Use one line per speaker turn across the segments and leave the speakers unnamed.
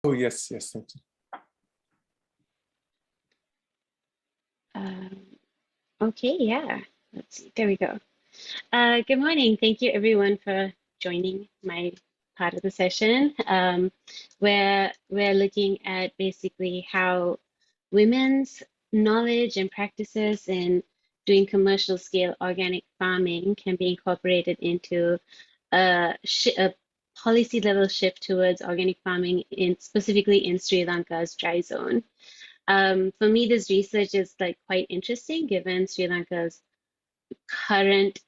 Oh, yes, thank you.
Okay, yeah, let's see, there we go. Good morning. Thank you everyone for joining my part of the session, where we're looking at basically how women's knowledge and practices in doing commercial scale organic farming can be incorporated into a policy level shift towards organic farming specifically in Sri Lanka's dry zone. For me, this research is like quite interesting given Sri Lanka's current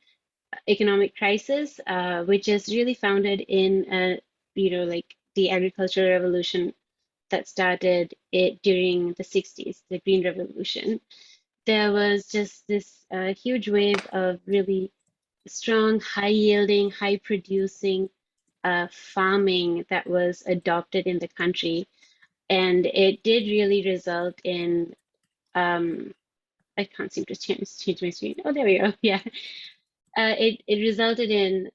economic crisis, which is really founded in, like the agricultural revolution that started during the 60s, the Green Revolution. There was just this huge wave of really strong, high yielding, high producing farming that was adopted in the country. And it did really result in I can't seem to change my screen. Oh, there we go. Yeah. It resulted in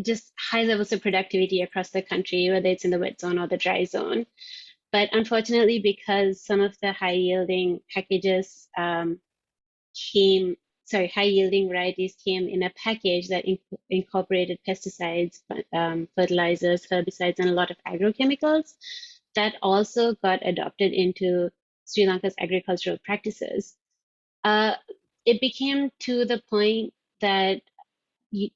just high levels of productivity across the country, whether it's in the wet zone or the dry zone. But unfortunately, because some of the high yielding packages high yielding varieties came in a package that incorporated pesticides, fertilizers, herbicides, and a lot of agrochemicals, that also got adopted into Sri Lanka's agricultural practices. Uh, it became to the point that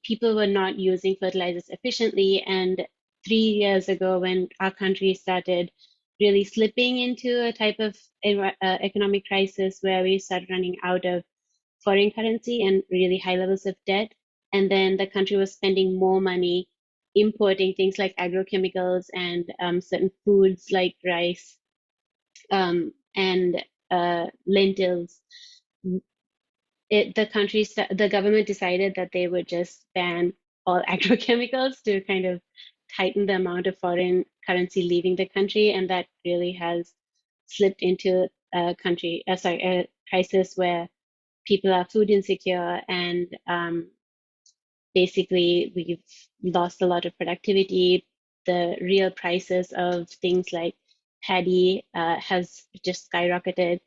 people were not using fertilizers efficiently. And 3 years ago, when our country started really slipping into a type of economic crisis where we started running out of foreign currency and really high levels of debt, and then the country was spending more money importing things like agrochemicals and certain foods like rice and lentils. The government decided that they would just ban all agrochemicals to kind of tighten the amount of foreign currency leaving the country, and that really has slipped into a crisis where people are food insecure, and basically we've lost a lot of productivity. The real prices of things like paddy has just skyrocketed,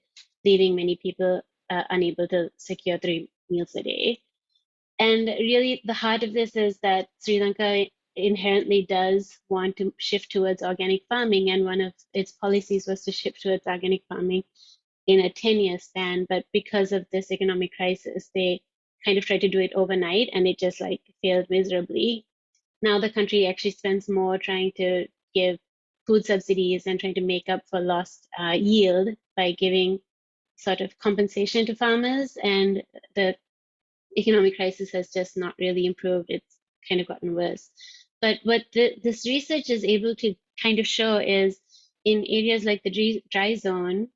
leaving many people unable to secure 3 meals a day. And really, the heart of this is that Sri Lanka inherently does want to shift towards organic farming, and one of its policies was to shift towards organic farming in a 10-year span. But because of this economic crisis, they kind of tried to do it overnight, and it just like failed miserably. Now the country actually spends more trying to give food subsidies and trying to make up for lost yield by giving sort of compensation to farmers, and the economic crisis has just not really improved. It's kind of gotten worse. But what this research is able to kind of show is in areas like the dry zone,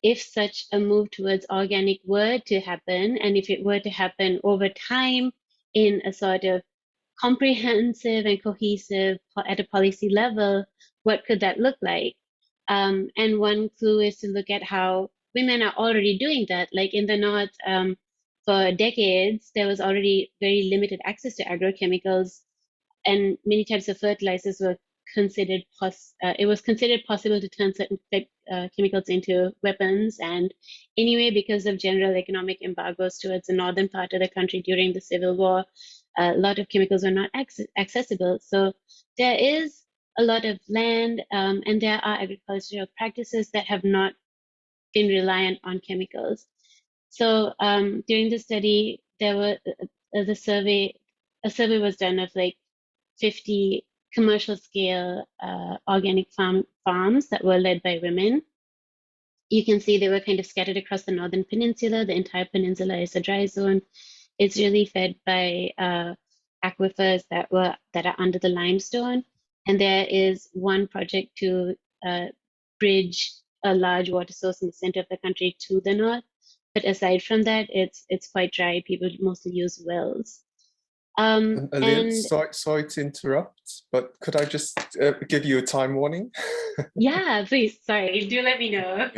if such a move towards organic were to happen, and if it were to happen over time in a sort of comprehensive and cohesive at a policy level, what could that look like? And one clue is to look at how women are already doing that. Like in the North, for decades, there was already very limited access to agrochemicals, and many types of fertilizers were considered it was considered possible to turn certain chemicals into weapons. And anyway, because of general economic embargoes towards the northern part of the country during the Civil War, a lot of chemicals are not accessible. So there is a lot of land, and there are agricultural practices that have not been reliant on chemicals. So during the study, there were a survey was done of like 50 commercial scale organic farms that were led by women. You can see they were kind of scattered across the northern peninsula. The entire peninsula is a dry zone. It's really fed by aquifers that are under the limestone. And there is one project to bridge a large water source in the center of the country to the north. But aside from that, it's quite dry. People mostly use wells.
Alin,
And
sorry to interrupt, but could I just give you a time warning?
yeah, please, sorry, do let me know.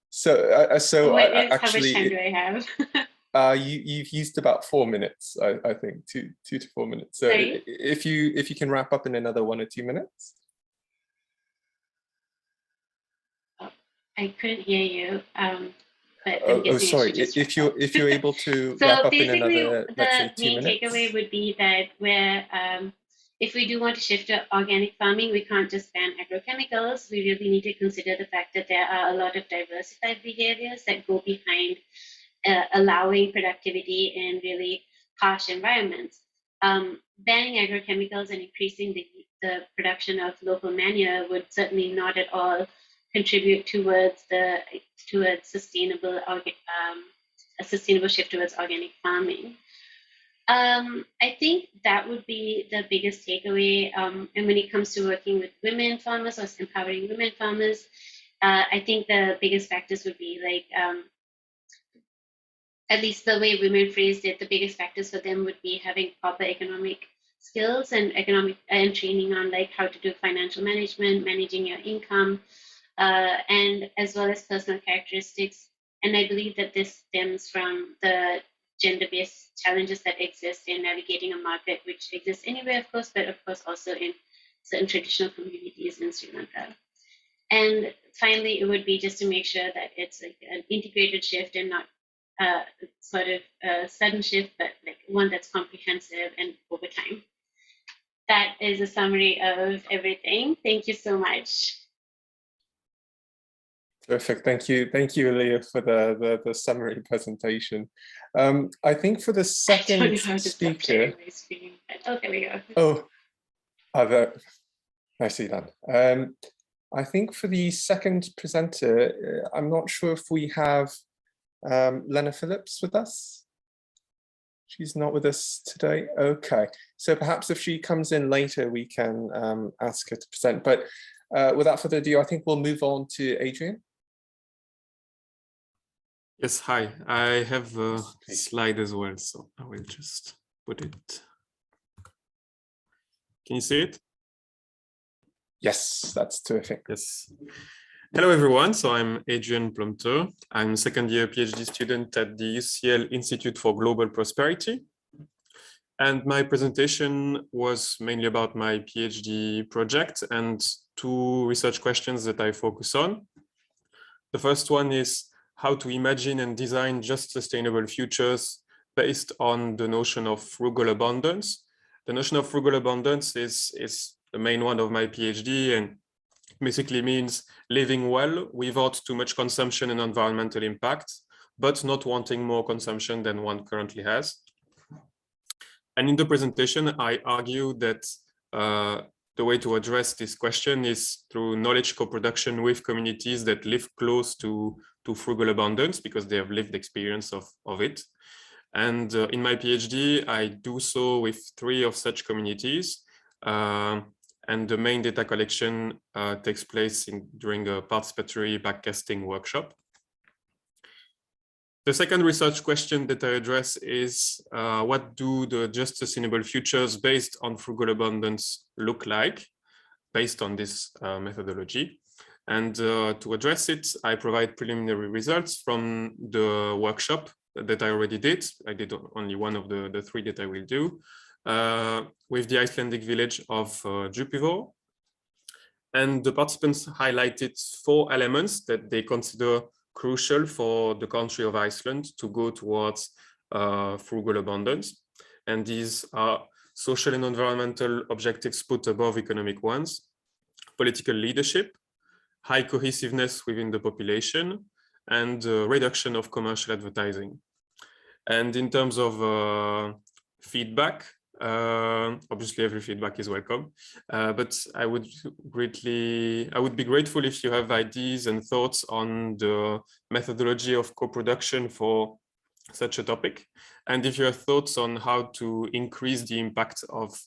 So
How much time
actually,
do I have?
you've used about 4 minutes, I think, two to 4 minutes. So
Sorry.
if you can wrap up in another 1 or 2 minutes.
I couldn't hear you, but I'm
Oh,
guessing I
sorry.
should just
If
wrap up.
you're able to wrap
So
up in
basically,
another, let's
the
say, 2 minutes.
main takeaway would be that if we do want to shift to organic farming, we can't just ban agrochemicals. We really need to consider the fact that there are a lot of diversified behaviors that go behind allowing productivity in really harsh environments. Banning agrochemicals and increasing the production of local manure would certainly not at all contribute towards sustainable a sustainable shift towards organic farming. I think that would be the biggest takeaway. And when it comes to working with women farmers or empowering women farmers, I think the biggest factors would be like at least the way women phrased it, the biggest factors for them would be having proper economic skills and training on like how to do financial management, managing your income, and as well as personal characteristics. And I believe that this stems from the gender-based challenges that exist in navigating a market, which exists anywhere, of course, but of course also in certain traditional communities in Sri Lanka. And finally, it would be just to make sure that it's like an integrated shift and not sort of a sudden shift, but like one that's comprehensive and over time. That is a summary of everything. Thank you so much.
Terrific. Thank you, Leah, for the summary presentation. I think for the second speaker.
My screen, but, oh, there we go.
Oh, I see that. I think for the second presenter, I'm not sure if we have Lena Phillips with us. She's not with us today. Okay, so perhaps if she comes in later, we can ask her to present. But without further ado, I think we'll move on to Adrian.
Yes, hi. I have a slide as well, so I will just put it. Can you see it?
Yes, that's terrific.
Yes. Hello, everyone. So I'm Adrian Plumter. I'm a second-year PhD student at the UCL Institute for Global Prosperity. And my presentation was mainly about my PhD project and two research questions that I focus on. The first one is how to imagine and design just sustainable futures based on the notion of frugal abundance. The notion of frugal abundance is the main one of my PhD, and basically means living well without too much consumption and environmental impact, but not wanting more consumption than one currently has. And in the presentation, I argue that the way to address this question is through knowledge co-production with communities that live close to frugal abundance because they have lived experience of it. And in my PhD, I do so with 3 of such communities. And the main data collection takes place during a participatory backcasting workshop. The second research question that I address is what do the just sustainable futures based on frugal abundance look like based on this methodology? And to address it, I provide preliminary results from the workshop that I already did. I did only one of the 3 that I will do with the Icelandic village of Djúpivogur. And the participants highlighted 4 elements that they consider crucial for the country of Iceland to go towards frugal abundance. And these are social and environmental objectives put above economic ones, political leadership, high cohesiveness within the population, and reduction of commercial advertising. And in terms of feedback, obviously every feedback is welcome, but I would be grateful if you have ideas and thoughts on the methodology of co-production for such a topic, and if you have thoughts on how to increase the impact of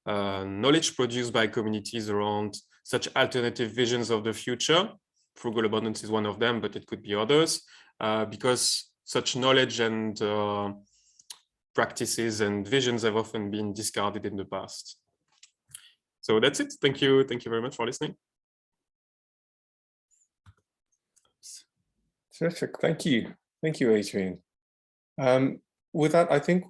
knowledge produced by communities around such alternative visions of the future. Frugal abundance is one of them, but it could be others, because such knowledge and practices and visions have often been discarded in the past. So that's it. Thank you. Thank you very much for listening.
Terrific. Thank you. Thank you, Adrian. With that, I think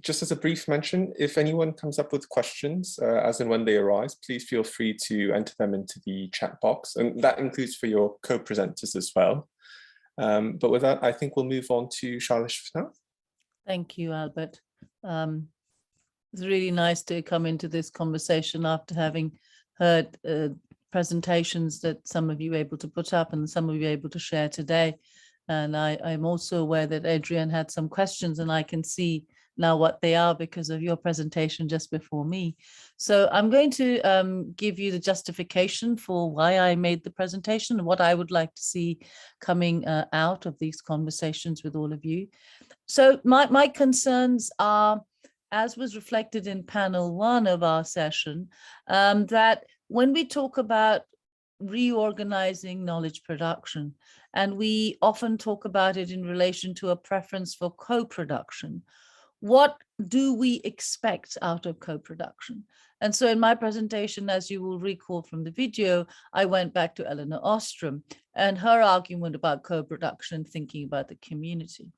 just as a brief mention, if anyone comes up with questions, as and when they arise, please feel free to enter them into the chat box, and that includes for your co-presenters as well. But with that, I think we'll move on to Shailesh for now.
Thank you, Albert. It's really nice to come into this conversation after having heard presentations that some of you were able to put up and some of you were able to share today. And I'm also aware that Adrian had some questions, and I can see now what they are because of your presentation just before me. So I'm going to give you the justification for why I made the presentation and what I would like to see coming out of these conversations with all of you. So my concerns are, as was reflected in panel 1 of our session, that when we talk about reorganizing knowledge production, and we often talk about it in relation to a preference for co-production, what do we expect out of co-production? And so in my presentation, as you will recall from the video, I went back to Eleanor Ostrom and her argument about co-production, thinking about the community.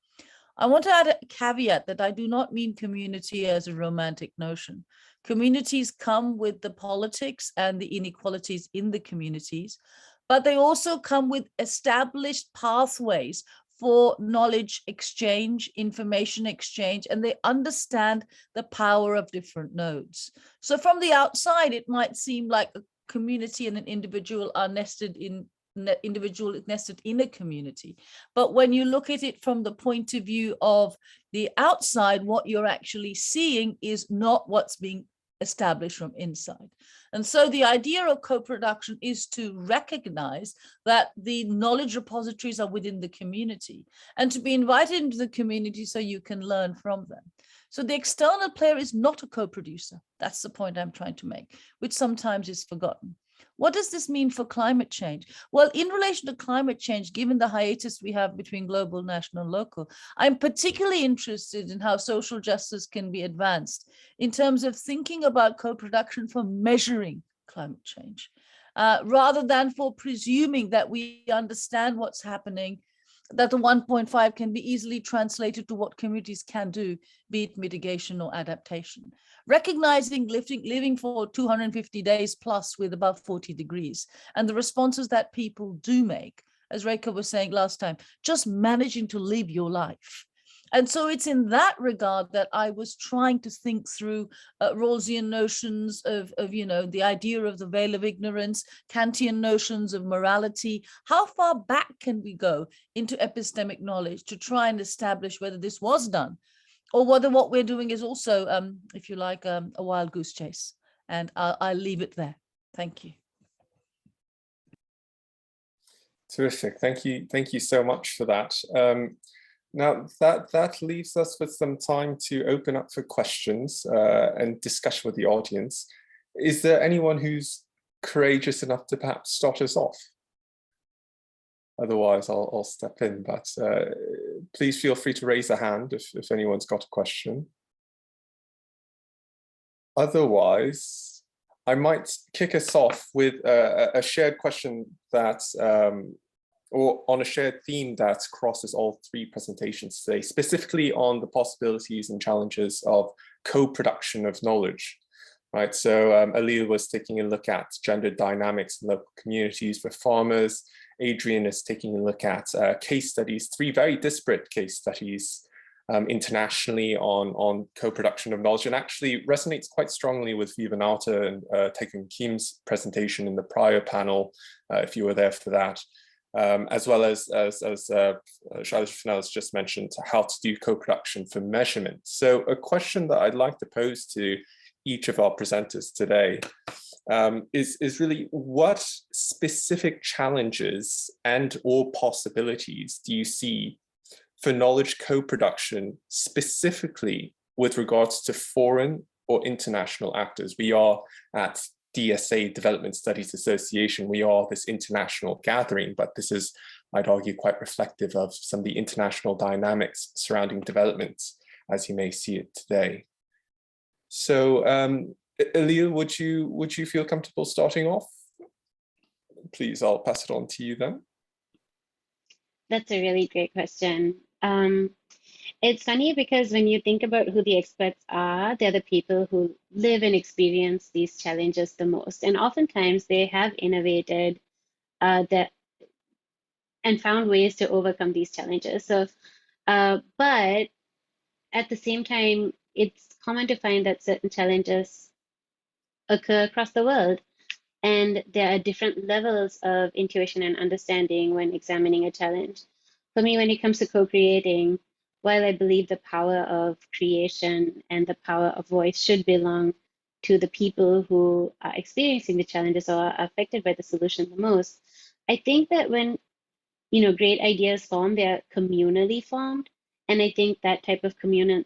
I want to add a caveat that I do not mean community as a romantic notion. Communities come with the politics and the inequalities in the communities, but they also come with established pathways for knowledge exchange, information exchange, and they understand the power of different nodes. So from the outside, it might seem like a community and an individual are nested in a community. But when you look at it from the point of view of the outside, what you're actually seeing is not what's being established from inside. And so the idea of co-production is to recognize that the knowledge repositories are within the community and to be invited into the community so you can learn from them. So the external player is not a co-producer. That's the point I'm trying to make, which sometimes is forgotten. What does this mean for climate change? Well, in relation to climate change, given the hiatus we have between global, national, and local, I'm particularly interested in how social justice can be advanced in terms of thinking about co-production for measuring climate change, rather than for presuming that we understand what's happening, that the 1.5 can be easily translated to what communities can do, be it mitigation or adaptation. Recognizing living for 250 days plus with above 40 degrees and the responses that people do make, as Rekha was saying last time, just managing to live your life. And so it's in that regard that I was trying to think through Rawlsian notions of the idea of the veil of ignorance, Kantian notions of morality. How far back can we go into epistemic knowledge to try and establish whether this was done, or whether what we're doing is also, if you like, a wild goose chase? And I'll leave it there. Thank you.
Terrific. Thank you so much for that. Now that leaves us with some time to open up for questions and discussion with the audience. Is there anyone who's courageous enough to perhaps start us off? Otherwise, I'll step in, but please feel free to raise a hand if anyone's got a question. Otherwise, I might kick us off with a shared question that or on a shared theme that crosses all 3 presentations today, specifically on the possibilities and challenges of co-production of knowledge, right? So Alil was taking a look at gender dynamics in local communities with farmers. Adrian is taking a look at case studies, 3 very disparate case studies internationally on co-production of knowledge, and actually resonates quite strongly with Vivanata and Taekyung Kim's presentation in the prior panel, if you were there for that. As well as Shailesh has just mentioned, how to do co-production for measurement. So a question that I'd like to pose to each of our presenters today is really, what specific challenges and or possibilities do you see for knowledge co-production, specifically with regards to foreign or international actors? We are at DSA Development Studies Association. We are this international gathering, but this is, I'd argue, quite reflective of some of the international dynamics surrounding development as you may see it today. So Alil, would you feel comfortable starting off? Please, I'll pass it on to you then.
That's a really great question. It's funny because when you think about who the experts are, they're the people who live and experience these challenges the most. And oftentimes they have innovated that and found ways to overcome these challenges. So, but at the same time, it's common to find that certain challenges occur across the world. And there are different levels of intuition and understanding when examining a challenge. For me, when it comes to co-creating, while I believe the power of creation and the power of voice should belong to the people who are experiencing the challenges or are affected by the solution the most, I think that when great ideas form, they're communally formed. And I think that type of communality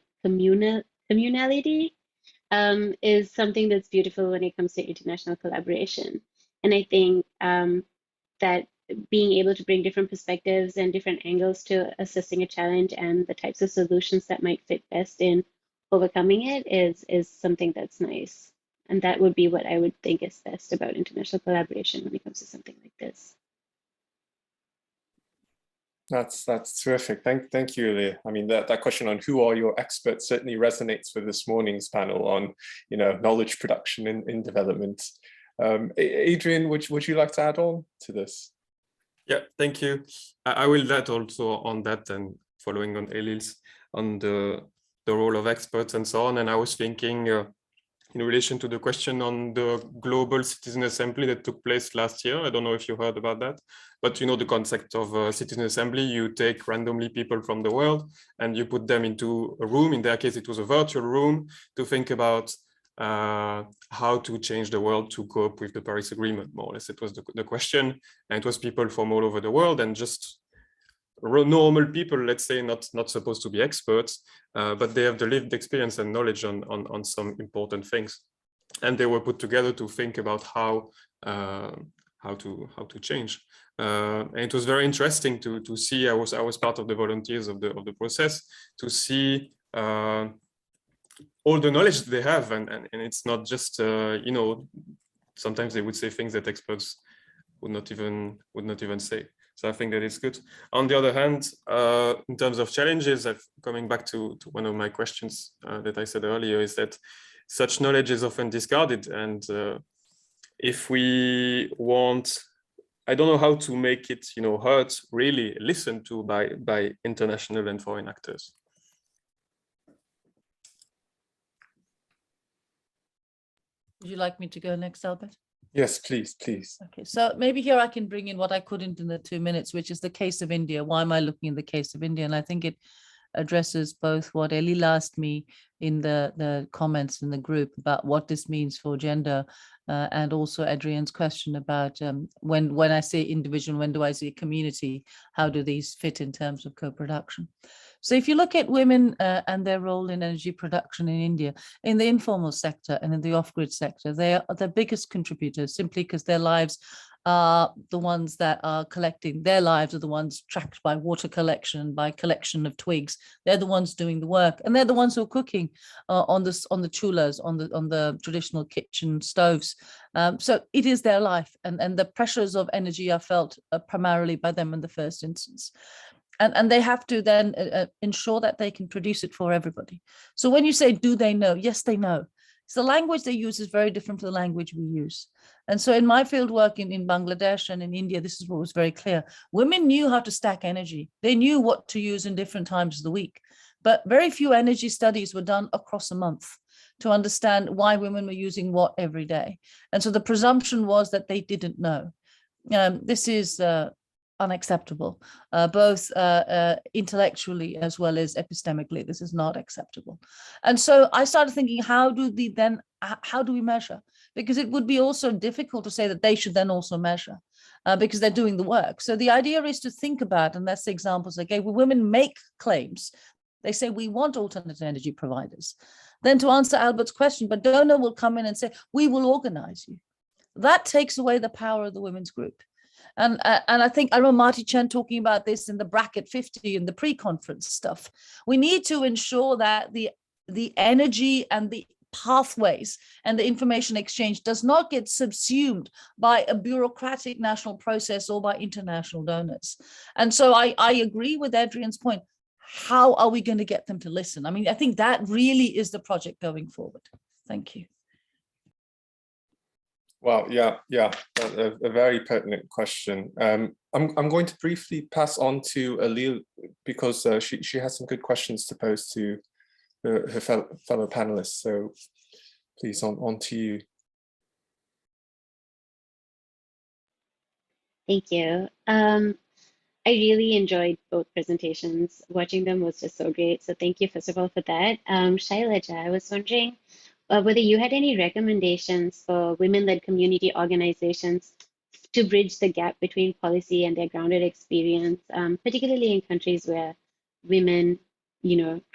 is something that's beautiful when it comes to international collaboration. And I think that being able to bring different perspectives and different angles to assessing a challenge and the types of solutions that might fit best in overcoming it is something that's nice. And that would be what I would think is best about international collaboration when it comes to something like this.
That's terrific. Thank you, Leah. I mean, that question on who are your experts certainly resonates with this morning's panel on, knowledge production in development. Adrian, would you like to add on to this?
Yeah, thank you. I will add also on that, and following on Elil's on the role of experts and so on. And I was thinking in relation to the question on the global citizen assembly that took place last year. I don't know if you heard about that, but the concept of citizen assembly, you take randomly people from the world and you put them into a room. In their case, it was a virtual room to think about how to change the world to cope with the Paris Agreement, more or less. It was the question, and it was people from all over the world and just normal people, let's say, not supposed to be experts, but they have the lived experience and knowledge on some important things, and they were put together to think about how to change. And it was very interesting to see. I was part of the volunteers of the process to see all the knowledge they have, and it's not just sometimes they would say things that experts would not even say. So I think that is good. On the other hand, in terms of challenges, coming back to one of my questions that I said earlier, is that such knowledge is often discarded, and if we want, I don't know how to make it heard, really listened to by international and foreign actors.
Would you like me to go next, Albert?
Yes, please.
Okay, so maybe here I can bring in what I couldn't in the 2 minutes, which is the case of India. Why am I looking at the case of India? And I think it addresses both what Elil asked me in the comments in the group about what this means for gender, and also Adrian's question about when I say individual, when do I see community, how do these fit in terms of co-production? So if you look at women and their role in energy production in India, in the informal sector and in the off-grid sector, they are the biggest contributors, simply because their lives are the ones that are collecting. Their lives are the ones tracked by water collection, by collection of twigs. They're the ones doing the work, and they're the ones who are cooking on the chulas, on the traditional kitchen stoves. So it is their life, and the pressures of energy are felt primarily by them in the first instance. And they have to then ensure that they can produce it for everybody. So when you say, do they know? Yes, they know. So the language they use is very different to the language we use. And so in my field work in Bangladesh and in India, this is what was very clear. Women knew how to stack energy. They knew what to use in different times of the week. But very few energy studies were done across a month to understand why women were using what every day. And so the presumption was that they didn't know. This is unacceptable, both intellectually as well as epistemically. This is not acceptable. And so I started thinking, how do we measure? Because it would be also difficult to say that they should then also measure, because they're doing the work. So the idea is to think about, and that's the examples I gave, when women make claims, they say, we want alternate energy providers. Then to answer Albert's question, but donor will come in and say, we will organize you. That takes away the power of the women's group. And I think I remember Marty Chen talking about this in the bracket 50 in the pre-conference stuff. We need to ensure that the energy and the pathways and the information exchange does not get subsumed by a bureaucratic national process or by international donors. And so I agree with Adrian's point. how are we going to get them to listen? I mean, I think that really is the project going forward. Thank you.
Well, yeah, a very pertinent question. I'm going to briefly pass on to Alil because she has some good questions to pose to her fellow panelists. So please, on to you.
Thank you. I really enjoyed both presentations. Watching them was just so great. So thank you, first of all, for that. Shailaja, I was wondering whether you had any recommendations for women-led community organizations to bridge the gap between policy and their grounded experience, particularly in countries where women,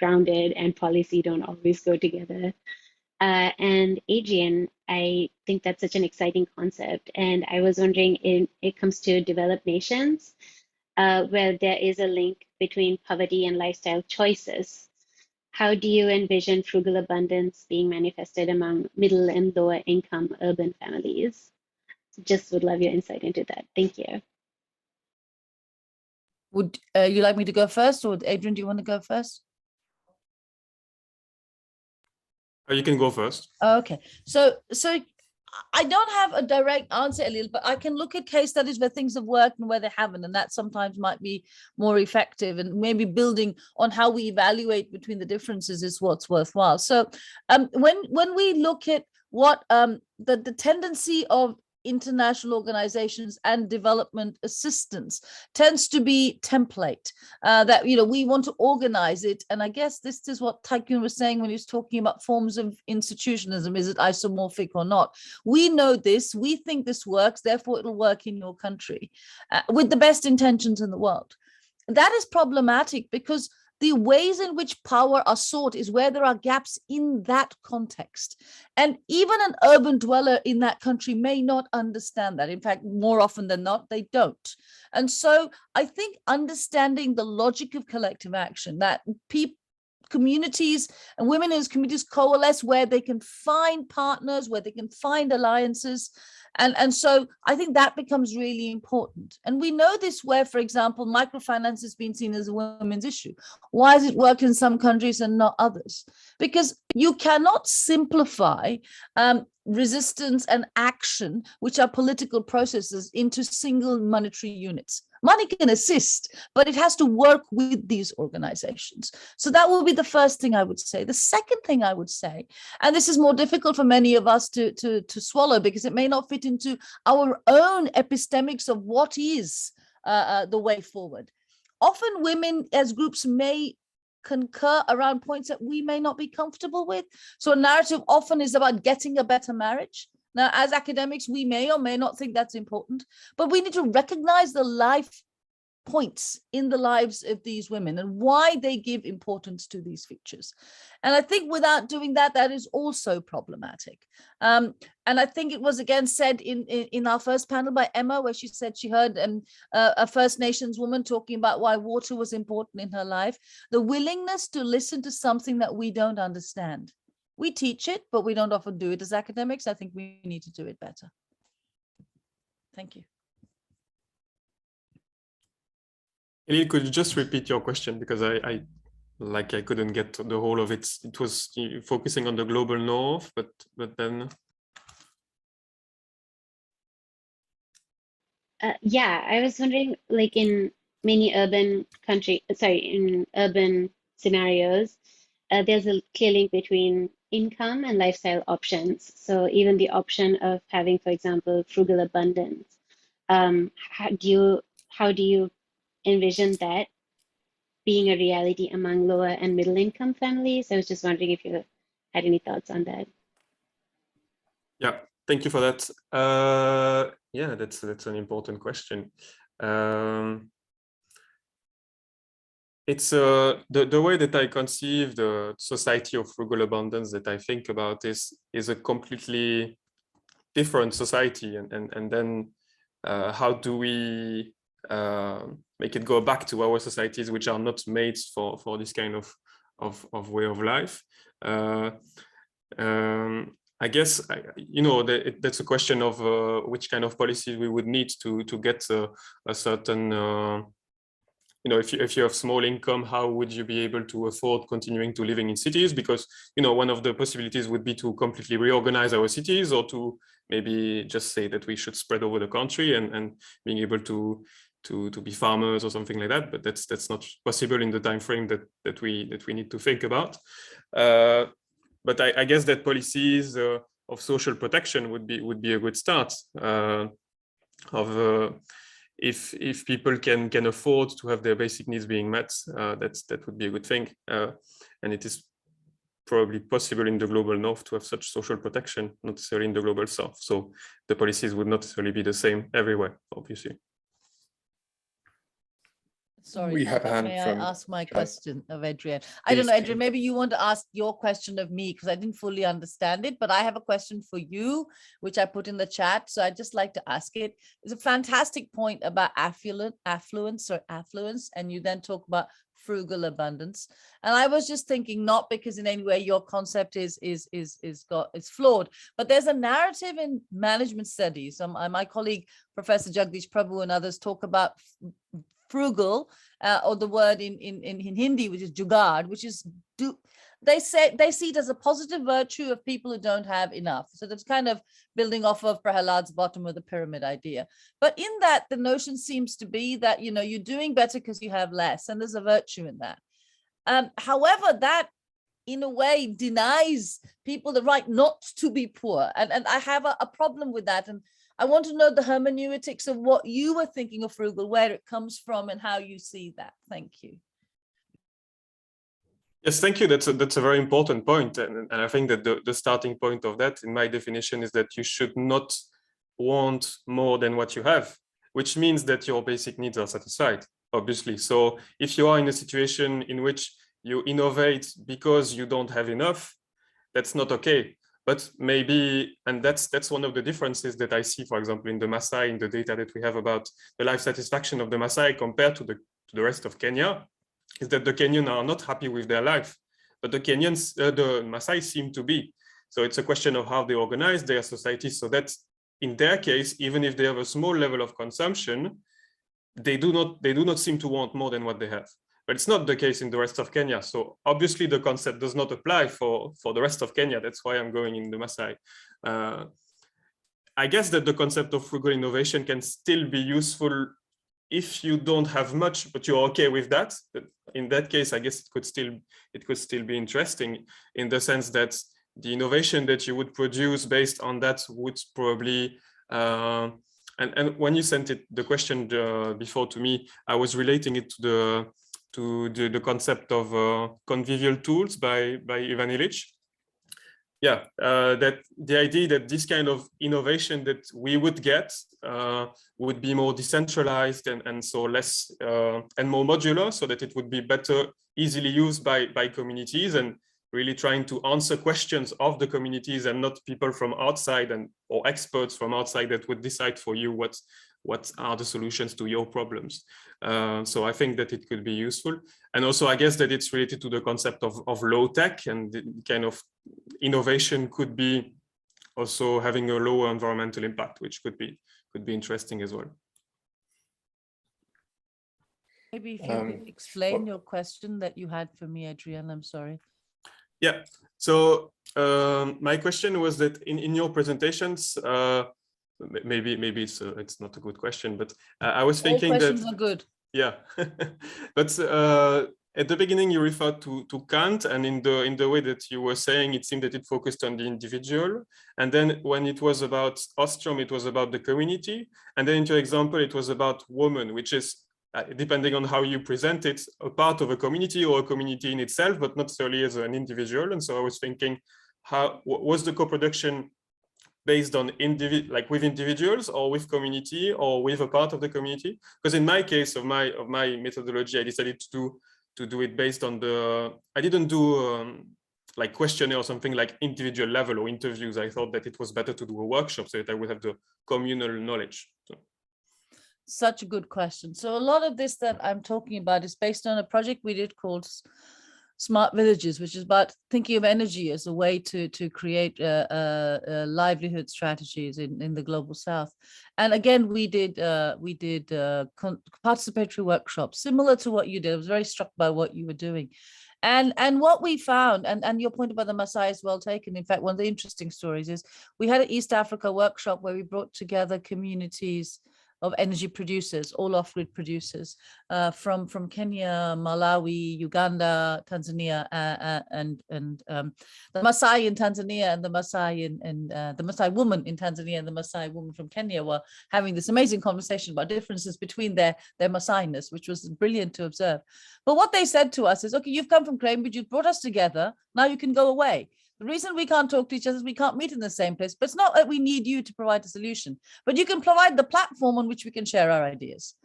grounded and policy don't always go together. And Adrian, I think that's such an exciting concept. And I was wondering, it comes to developed nations, where there is a link between poverty and lifestyle choices. How do you envision frugal abundance being manifested among middle and lower income urban families? Just would love your insight into that. Thank you.
Would you like me to go first, or Adrian, do you want to go first?
You can go first.
Okay, so I don't have a direct answer, Alil, but I can look at case studies where things have worked and where they haven't, and that sometimes might be more effective, and maybe building on how we evaluate between the differences is what's worthwhile. So when we look at what the tendency of international organizations and development assistance tends to be template, that we want to organize it. And I guess this is what Taekyun was saying when he was talking about forms of institutionalism. Is it isomorphic or not? We know this, we think this works, therefore it'll work in your country, with the best intentions in the world. That is problematic because the ways in which power are sought is where there are gaps in that context. And even an urban dweller in that country may not understand that. In fact, more often than not, they don't. And so I think understanding the logic of collective action, that communities and women in communities coalesce where they can find partners, where they can find alliances. And so I think that becomes really important. And we know this where, for example, microfinance has been seen as a women's issue. Why does it work in some countries and not others? Because you cannot simplify resistance and action, which are political processes, into single monetary units. Money can assist, but it has to work with these organizations. So that will be the first thing I would say. The second thing I would say, and this is more difficult for many of us to swallow because it may not fit into our own epistemics of what is the way forward. Often women as groups may concur around points that we may not be comfortable with. So a narrative often is about getting a better marriage. Now, as academics, we may or may not think that's important, but we need to recognize the life points in the lives of these women and why they give importance to these features. And I think without doing that, that is also problematic. And I think it was again said in our first panel by Emma, where she said she heard a First Nations woman talking about why water was important in her life. The willingness to listen to something that we don't understand. We teach it, but we don't often do it as academics. I think we need to do it better. Thank you.
Ellie, could you just repeat your question, because I couldn't get the whole of it. It was focusing on the global north, but then.
Yeah, I was wondering, like in many urban urban scenarios, there's a clear link between income and lifestyle options. So even the option of having, for example, frugal abundance, how do you envision that being a reality among lower and middle income families? I was just wondering if you had any thoughts on that.
Yeah, thank you for that. Yeah, that's an important question. It's the way that I conceive the society of frugal abundance that I think about is a completely different society, and then how do we make it go back to our societies which are not made for this kind of way of life? I guess that's a question of which kind of policies we would need to get a certain if you have small income, how would you be able to afford continuing to living in cities? Because, one of the possibilities would be to completely reorganize our cities, or to maybe just say that we should spread over the country and being able to be farmers or something like that. But that's not possible in the time frame that we need to think about. But I guess that policies of social protection would be a good start. If people can afford to have their basic needs being met, that would be a good thing. And it is probably possible in the global north to have such social protection, not necessarily in the global south. So the policies would not necessarily be the same everywhere, obviously.
Sorry,
We have a hand
may I
from
ask my
Jazz.
question of Adrian? I don't
Please,
know, Adrian,
please.
maybe you want to ask your question of me, because I didn't fully understand it, but I have a question for you, which I put in the chat. So I'd just like to ask it. It's a fantastic point about affluence, and you then talk about frugal abundance. And I was just thinking, not because in any way your concept is flawed, but there's a narrative in management studies. My colleague, Professor Jagdish Prabhu, and others talk about frugal, or the word in Hindi, which is jugaad, which is they see it as a positive virtue of people who don't have enough. So that's kind of building off of Prahalad's bottom of the pyramid idea. But in that, the notion seems to be that, you're doing better because you have less, and there's a virtue in that. However, that in a way denies people the right not to be poor. And I have a problem with that. And I want to know the hermeneutics of what you were thinking of frugal, where it comes from and how you see that. Thank you.
Yes, thank you. That's a very important point. And I think that the starting point of that, in my definition, is that you should not want more than what you have, which means that your basic needs are satisfied, obviously. So if you are in a situation in which you innovate because you don't have enough, that's not okay. But maybe, and that's one of the differences that I see, for example, in the Maasai, in the data that we have about the life satisfaction of the Maasai compared to the rest of Kenya, is that the Kenyans are not happy with their life, but the Maasai seem to be. So it's a question of how they organize their society, so that in their case, even if they have a small level of consumption, they do not seem to want more than what they have. But it's not the case in the rest of Kenya. So obviously the concept does not apply for the rest of Kenya. That's why I'm going in the Maasai. I guess that the concept of frugal innovation can still be useful if you don't have much, but you're okay with that. In that case, I guess it could still be interesting, in the sense that the innovation that you would produce based on that would probably and when you sent the question before to me, I was relating it to the concept of convivial tools by Ivan Illich. Yeah, that the idea that this kind of innovation that we would get would be more decentralized and so less and more modular, so that it would be better easily used by communities, and really trying to answer questions of the communities and not people from outside or experts from outside that would decide for you what are the solutions to your problems. So I think that it could be useful. And also, I guess that it's related to the concept of low tech, and the kind of innovation could be also having a lower environmental impact, which could be interesting as well.
Maybe if you could explain your question that you had for me, Adrian, I'm sorry.
Yeah, so my question was that in your presentations, maybe it's not a good question, but I was thinking
all questions are good.
Yeah, but at the beginning you referred to Kant, and in the way that you were saying, it seemed that it focused on the individual, and then when it was about Ostrom, it was about the community, and then in your example it was about women, which is depending on how you present it, a part of a community or a community in itself, but not solely as an individual. And so I was thinking, how was the co-production based on like with individuals or with community or with a part of the community? Because in my case of my methodology, I decided to do it based on I didn't do like questionnaire or something like individual level or interviews. I thought that it was better to do a workshop so that I would have the communal knowledge. So.
Such a good question. So a lot of this that I'm talking about is based on a project we did called smart villages, which is about thinking of energy as a way to create livelihood strategies in the global south. And again, we did participatory workshops similar to what you did. I was very struck by what you were doing. And what we found, and your point about the Maasai is well taken. In fact, one of the interesting stories is we had an East Africa workshop where we brought together communities of energy producers, all off-grid producers, from Kenya, Malawi, Uganda, Tanzania, and the Maasai in Tanzania, and the Maasai the Maasai woman in Tanzania and the Maasai woman from Kenya were having this amazing conversation about differences between their Maasai-ness, which was brilliant to observe. But what they said to us is, okay, you've come from Cambridge, you've brought us together, now you can go away. The reason we can't talk to each other is we can't meet in the same place, but it's not that we need you to provide a solution, but you can provide the platform on which we can share our ideas.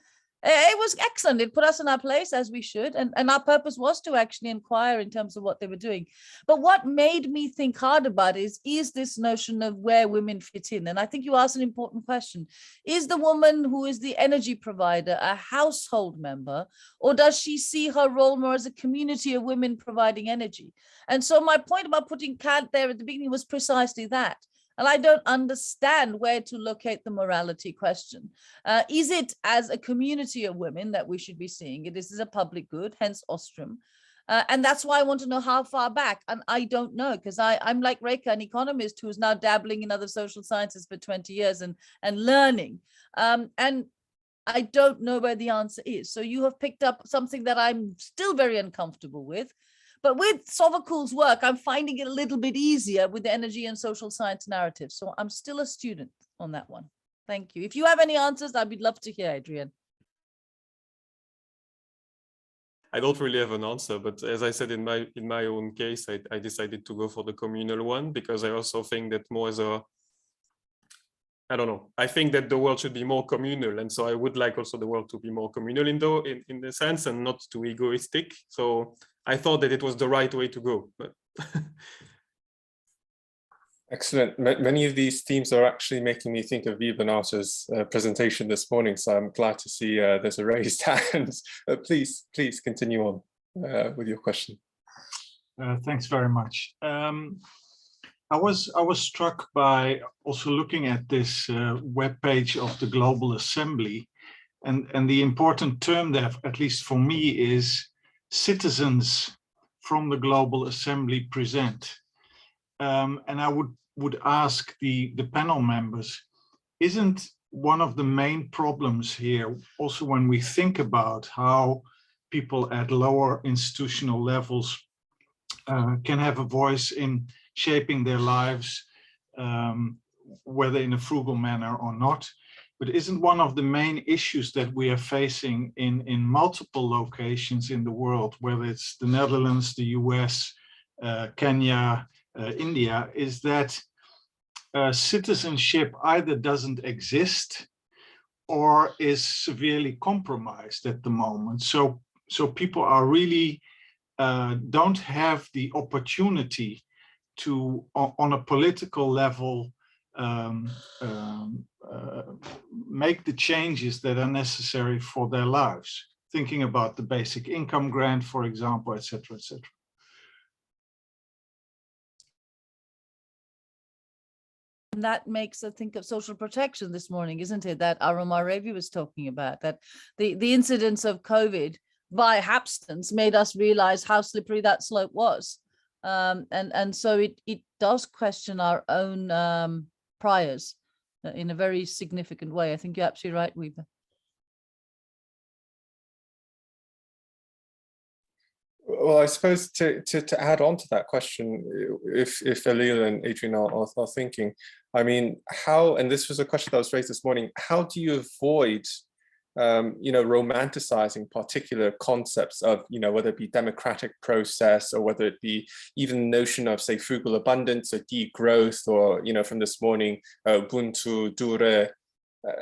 It was excellent. It put us in our place, as we should. And our purpose was to actually inquire in terms of what they were doing. But what made me think hard about it is this notion of where women fit in. And I think you asked an important question. Is the woman who is the energy provider a household member, or does she see her role more as a community of women providing energy? And so my point about putting Kant there at the beginning was precisely that. And I don't understand where to locate the morality question. Is it as a community of women that we should be seeing it? This is a public good, hence Ostrom. And that's why I want to know how far back. And I don't know, because I'm like Rekha, an economist who's now dabbling in other social sciences for 20 years and learning. And I don't know where the answer is. So you have picked up something that I'm still very uncomfortable with. But with Sovakul's work, I'm finding it a little bit easier with the energy and social science narrative. So I'm still a student on that one. Thank you. If you have any answers, I'd love to hear, Adrian.
I don't really have an answer, but as I said in my own case, I decided to go for the communal one because I also think that more as a, I don't know, I think that the world should be more communal, and so I would like also the world to be more communal in the sense and not too egoistic. So I thought that it was the right way to go. But
excellent. Many of these themes are actually making me think of Vibhanata's presentation this morning, so I'm glad to see there's a raised hand. Please continue on with your question.
Thanks very much. I was struck by also looking at this webpage of the Global Assembly, and the important term there, at least for me, is citizens from the Global Assembly present. And I would ask the panel members, isn't one of the main problems here, also when we think about how people at lower institutional levels can have a voice in shaping their lives, whether in a frugal manner or not, but isn't one of the main issues that we are facing in multiple locations in the world, whether it's the Netherlands, the US, Kenya, India, is that citizenship either doesn't exist or is severely compromised at the moment. So people are really don't have the opportunity to, on a political level, make the changes that are necessary for their lives. Thinking about the basic income grant, for example, et cetera, et cetera.
And that makes us think of social protection this morning, isn't it? That Aruma Ravi was talking about, that the incidence of COVID by abstinence made us realize how slippery that slope was. And so it does question our own priors in a very significant way. I think you're absolutely right, Weaver.
Well, I suppose to add on to that question, if Alil and Adrian are thinking, I mean, how, and this was a question that was raised this morning, how do you avoid romanticizing particular concepts of, whether it be democratic process or whether it be even the notion of, say, frugal abundance or degrowth, or, from this morning, Ubuntu, Dure.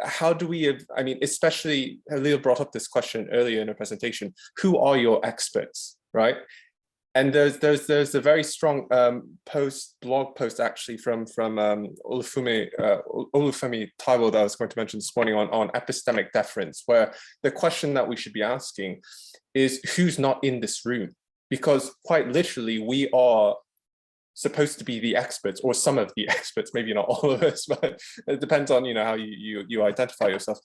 How do we, I mean, especially Halil brought up this question earlier in her presentation, who are your experts, right? And there's a very strong blog post actually from Olufemi Taiwo that I was going to mention this morning on epistemic deference, where the question that we should be asking is who's not in this room, because quite literally we are supposed to be the experts, or some of the experts, maybe not all of us, but it depends on, how you identify yourself.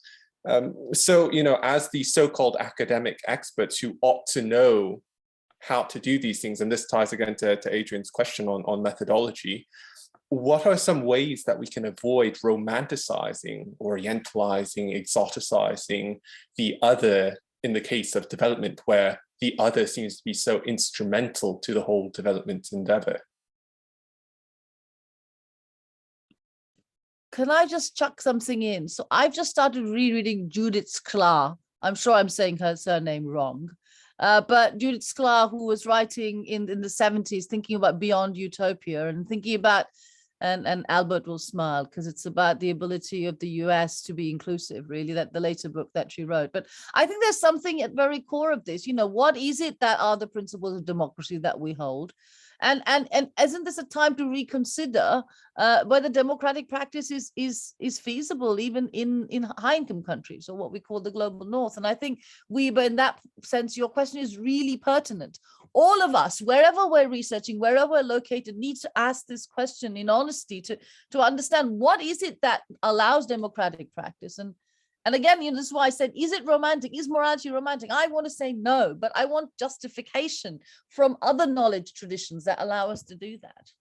So, as the so-called academic experts who ought to know how to do these things, and this ties again to Adrian's question on methodology, what are some ways that we can avoid romanticizing, orientalizing, exoticizing the other in the case of development, where the other seems to be so instrumental to the whole development endeavor?
Can I just chuck something in? So I've just started rereading Judith Sklar. I'm sure I'm saying her surname wrong. But Judith Sklar, who was writing in the 70s, thinking about beyond utopia and thinking about, and Albert will smile because it's about the ability of the US to be inclusive, really, that the later book that she wrote. But I think there's something at very core of this, what is it that are the principles of democracy that we hold? And isn't this a time to reconsider whether democratic practice is feasible even in high income countries, or what we call the global north? And I think Wiebe, in that sense, your question is really pertinent. All of us, wherever we're researching, wherever we're located, needs to ask this question in honesty to understand what is it that allows democratic practice. And again, this is why I said, is it romantic? Is morality romantic? I want to say no, but I want justification from other knowledge traditions that allow us to do that.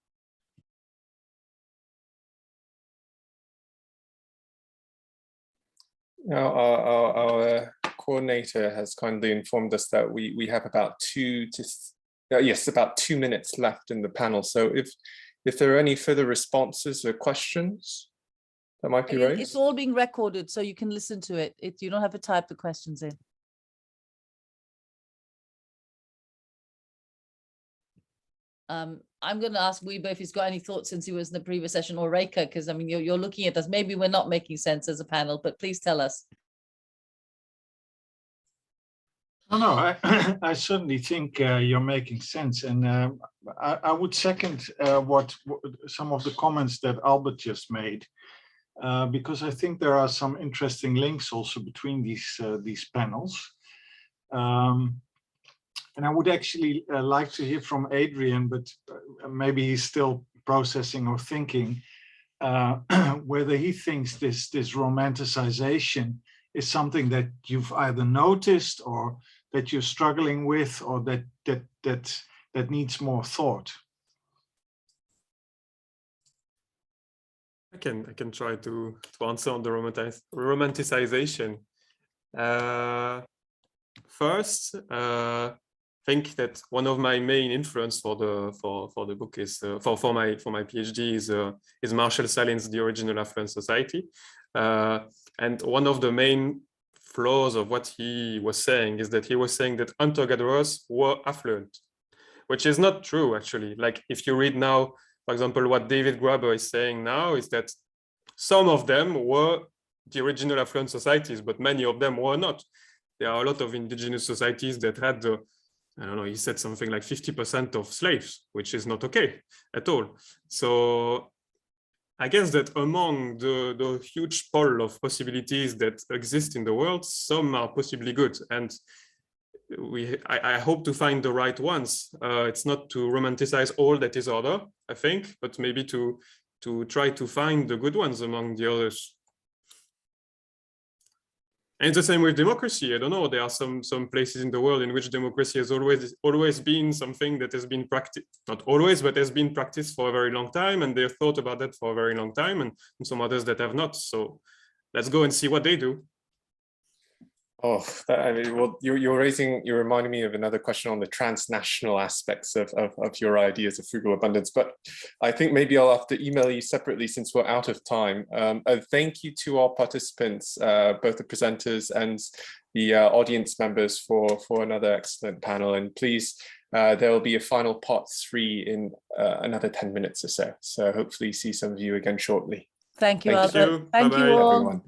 Now, our coordinator has kindly informed us that we have about 2 minutes left in the panel. So if there are any further responses or questions that might be raised.
It's all being recorded, so you can listen to it. You don't have to type the questions in. I'm going to ask Wiebe if he's got any thoughts since he was in the previous session, or Reika, because I mean, you're looking at us. Maybe we're not making sense as a panel, but please tell us.
No, I certainly think you're making sense, and I would second what some of the comments that Albert just made, because I think there are some interesting links also between these panels. And I would actually like to hear from Adrian, but maybe he's still processing or thinking whether he thinks this romanticization is something that you've either noticed or that you're struggling with, or that needs more thought.
I can try to answer on the romanticization. First, I think that one of my main influence for the book is for my PhD is Marshall Salin's The Original Affluent Society, and one of the main flaws of what he was saying is that he was saying that hunter-gatherers were affluent, which is not true actually. Like if you read now, for example, what David Graeber is saying now is that some of them were the original affluent societies, but many of them were not. There are a lot of indigenous societies that had, I don't know, he said something like 50% of slaves, which is not okay at all. So I guess that among the huge pool of possibilities that exist in the world, some are possibly good. And I hope to find the right ones. It's not to romanticize all that is other, I think, but maybe to try to find the good ones among the others. And it's the same with democracy. I don't know, there are some places in the world in which democracy has always been something that has been practiced, not always, but has been practiced for a very long time, and they've thought about that for a very long time, and some others that have not. So let's go and see what they do.
Oh, I mean, well, you're reminding me of another question on the transnational aspects of your ideas of frugal abundance, but I think maybe I'll have to email you separately since we're out of time. Thank you to our participants, both the presenters and the audience members for another excellent panel. And please, there will be a final part 3 in another 10 minutes or so. So hopefully see some of you again shortly.
Thank you,
Thank
Albert.
you.
Thank
Bye-bye,
you all.
Everyone.